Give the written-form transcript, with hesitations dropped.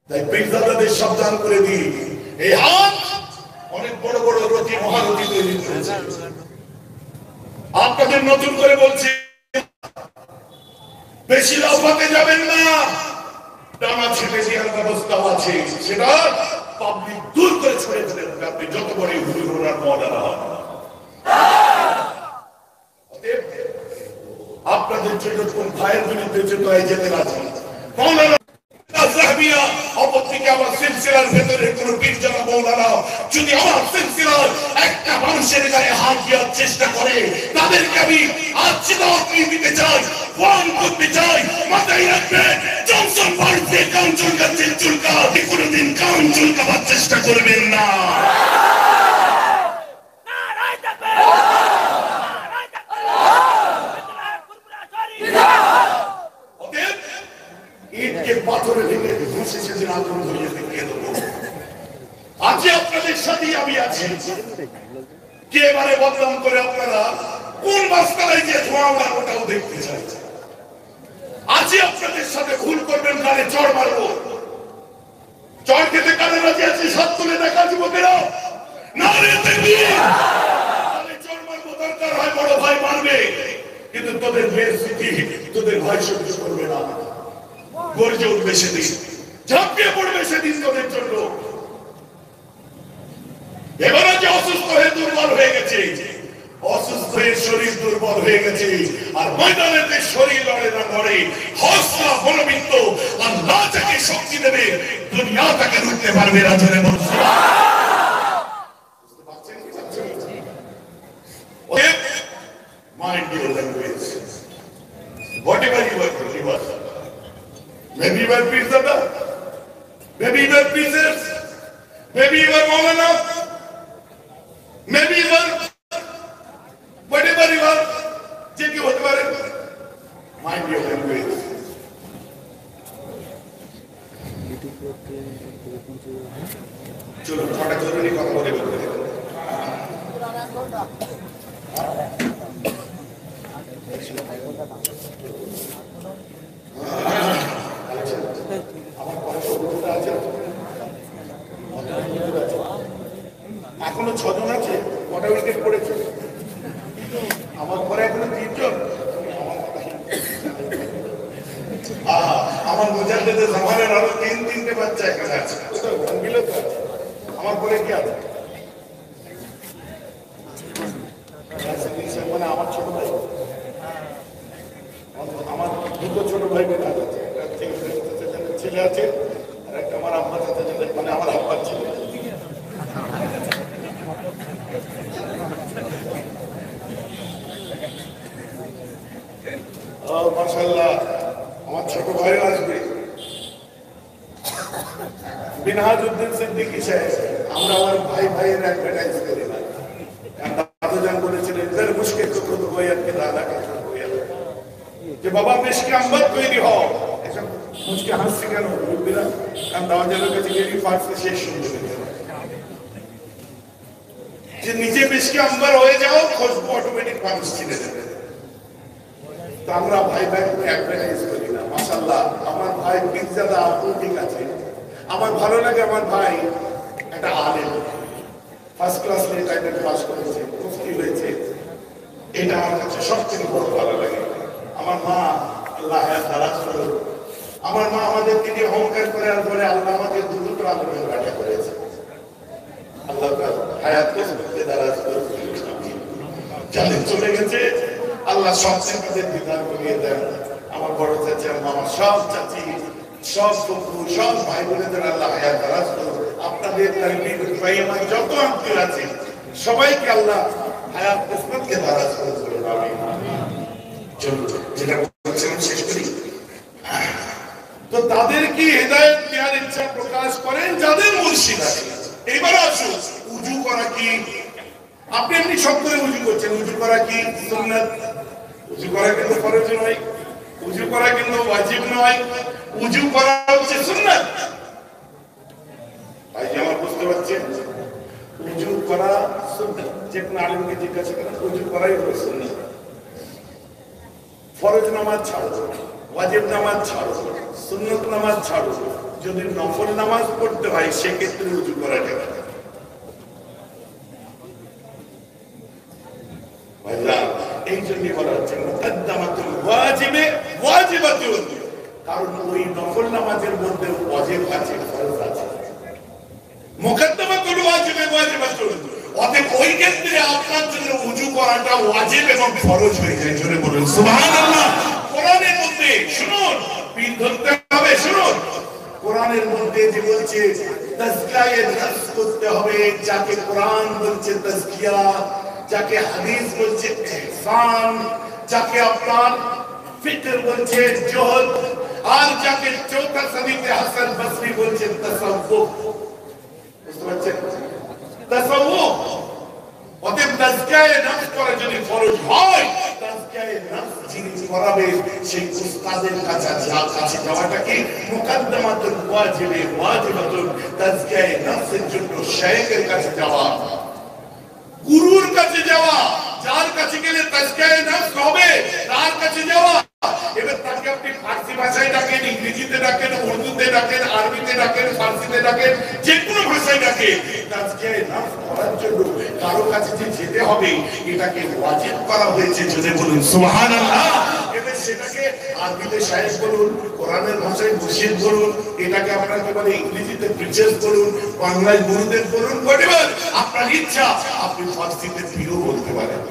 তাই পীরজাদাদের সাবধান করে দিই, এই হাত অনেক বড় বড় রতি মহারতি তৈরি করেছে। আপনাদের নতুন করে বলছি, বেশি লাফাতে যাবেন না। ডানা ছেড়ে দেওয়ার ব্যবস্থাও আছে, সেটা পাবলিক দূর করে ছড়ে ফেলেন। আপনি যত বড় হুজুরার মওলানা হন, আপনাদের জন্য কোন ভাইয়ের বিরুদ্ধে যে দয়া যেতে রাজি। মওলানা জাহমিয়া অপরদিকে আমার সিলসিলার ভেতরে কোন পীরজাদা মওলানা যদি আমার সিলসিলার একটা মানুষের গায়ে হাত দেওয়ার চেষ্টা করে, তাদেরকে আমি আজীবন দিতে চাই, ওয়ান করতে চাই। মাথায় রাখবেন, জনসন ভারতে কান চুলকাচ্ছেন, চুলকা কোনদিন কান চুলকাবার চেষ্টা করবেন না। ইটকে পাথরে ভেঙে ঘুষে সেদিন আগুন ধরিয়ে দেখিয়ে দেবো। আজ আপনাদের সাথেই আমি আছি। কে এবারে বদনাম করে আপনারা কোন বাস্তায় যে ধোঁয়া ওরা ওটাও দেখতে চাই। আজ আপনাদের সাথে ভুল করবেন, কানে চড় মারবো। চড় খেতে কানে রাজি আছে, সাত তুলে দেখা যুবকেরা নারে তাকবীর। কানে চড় মারবো, দরকার হয় বড় ভাই মারবে, কিন্তু তোদের বেইজ্জতি তোদের ভাই সহ্য করবে না। গর্জে উঠবে সেদিন, ঝাঁপিয়ে পড়বে সেদিন তোদের জন্য। এবারে যে অসুস্থ হয়ে দুর্বল হয়ে গেছে, অসুস্থ হয়ে শরীর দুর্বল হয়ে গেছে, আর ময়দানেতে শরীর লড়ে না লড়ে, হৌসলা বলবিত্ত আল্লাহ যাকে শক্তি দেবে, দুনিয়া তাকে রুখতে পারবে না। জোরে বলুন mind your language, whatever you are doing. Maybe you are Pirzada, maybe you are Pirzers, maybe you are Maulana, maybe you are whatever you are, take you whatever. Mind your language. চলো ছটা জরুরি কথা বলে বলতে এখনো 6 জন আছে। কটা wicket পড়েছে আমার ঘরে? এখনো 3 জন। আমার মুজাদ্দেদের জামানের আরো 3-3টে বাচ্চা এখানে আছে। আমার ঘরে কি আছে? মানে আমার ছোট ভাই, আমার 2 ছোট ভাই বোন আছে। ছেলে আছে আর একটা আমার আব্বার সাথে, মানে আমার আব্বার ছেলে। মাশাআল্লাহ, আমার ছোট ভাই আসবে বিনহাজউদ্দিন সিদ্দিকী সাহেব। আমরা আমার ভাই ভাইয়ের অ্যাডভার্টাইজ করি না, কারণ দাদুজান বলেছিলেন ইধর মুশকে তো খুদ গোয়াত কে দাদা কে গোয়াত, যে বাবা মিশকে আম্বর তৈরি হও। এসব মুশকে হাসি কেন বলবিরা? কারণ দাদুজানের কাছে গেলি ফার্স্ট শেষ শুনতে হবে, যে নিজে মিশকে আম্বর হয়ে যাও, খুশবু অটোমেটিক মানুষ চিনে যাবে। তো আমরা ভাই ভাই অ্যাডভার্টাইজ করি না। মাশাআল্লাহ, আমার ভাই পীরজাদা আব্দুল ঠিক আছে। আমার ভালো লাগে, আমার ভাই একটা আলেম, ফার্স্ট ক্লাস লেটার পাস করেছে, মুফতি হয়েছে। এটা আমার কাছে সবচেয়ে বড় ভালো লাগে। আমার মা, আল্লাহ হায়াত দারাজ করুন, আমার মা আমাদেরকে নিয়ে অহংকার করে আর বলে আল্লাহ আমাদের দুটো আলেমের বাটা করেছে। আল্লাহ হায়াত দারাজ করুন। যাদের চলে গেছে আল্লাহ সবচেয়ে তাদের বিধান করিয়ে দেন। আমার বড় চাচি, আমার সব চাচি, সব বন্ধু, সব ভাই বোনেদের আল্লাহ হায়াত দারাজ করুন। আপনাদের আমার যত আত্মীয় আছে সবাইকে আল্লাহ হায়াত কিসমতকে দারাজ করুন। আমিন। যেটা বলছিলাম শেষ করি। তো তাদেরকে হেদায়েত দেওয়ার ইচ্ছা প্রকাশ করেন যাদের মুর্শিদ আছে। এবার আসুন, উজু করা কি? আপনি এমনি সব করে উজু করছেন, উজু করা কি সুন্নাত? উজু করা কিন্তু ফরজ নয়, উজু করা কিন্তু ওয়াজিব নয়, উজু করা হচ্ছে সুন্নাত। ভাই আমার বুঝতে পারছেন, উজু করা সুন্নাত। যে কোনো আলেমকে জিজ্ঞাসা করেন, উজু করাই হলো সুন্নাত। ফরজ নামাজ ছাড়ো, ওয়াজিব নামাজ ছাড়ো, সুন্নাত নামাজ ছাড়ো, যদি নফল নামাজ পড়তে হয় সেক্ষেত্রে উজু করা যাবে না। এই জন্য বলা হচ্ছে মুকাদ্দামাতুল ওয়াজিবে ওয়াজিবাতুন, কারণ ওই নফল নামাজের মধ্যে ওয়াজিব আছে, ফরজ আছে। মুকাদ্দামাতুল ওয়াজিবে ওয়াজিবাতুন, অতএব ওই ক্ষেত্রে আপনার জন্য উজু করাটা ওয়াজিব এবং ফরজ হয়ে যায়। জোরে বলুন সুবহানাল্লাহ। কোরআনের মধ্যে শুনুন, পীর ধরতে হবে, শুনুন কোরআনের মধ্যে যে বলছে তাজকিয়ায়ে নফস করতে হবে, যাকে কোরআন বলছে তাজকিয়া, যাকে হাদিস বলছে ইহসান, যাকে আপনার ফিকর বলছে জুহদ, আর যাকে চৌথা সদীতে হাসান বসরি বলছে তাসাউফ। বুঝতে পারছেন? তাসাউফ। অতএব তাজকিয়ায়ে নফস করা যদি ফরজ হয়, তাজকিয়ায়ে নফস যিনি করাবে সেই উস্তাদের কাছে যাওয়াটা কি মুকাদ্দামাতুল ওয়াজিবে ওয়াজিবাতুন। তাজকিয়ায়ে নফসের জন্য শাইখের কাছে যাওয়া, গুরুর কাছে যাওয়া, যার কাছে গেলে তাজকিয়ায়ে নফস হবে তার কাছে যাওয়া। এবার তাকে আপনি ফার্সি ভাষায় ডাকেন, ইংরেজিতে ডাকেন, উর্দুতে ডাকেন, আরবিতে ডাকেন, ফার্সিতে ডাকেন, যে কোনো ভাষায় ডাকেন, তাজকিয়ায়ে নফস করার জন্য কারো কাছে যে যেতে হবে এটাকে ওয়াজিব করা হয়েছে। যদি বলুন সুবহানাল্লাহ। এবার সেটাকে আরবিতে শায়েখ বলুন, কোরআনের ভাষায় মুর্শিদ বলুন, এটাকে আপনারা কি বলে ইংরেজিতে প্রিচার বলুন, বাংলায় গুরুদেব বলুন, আপনার ইচ্ছা। আপনি ফার্সিতে পীরও বলতে পারেন।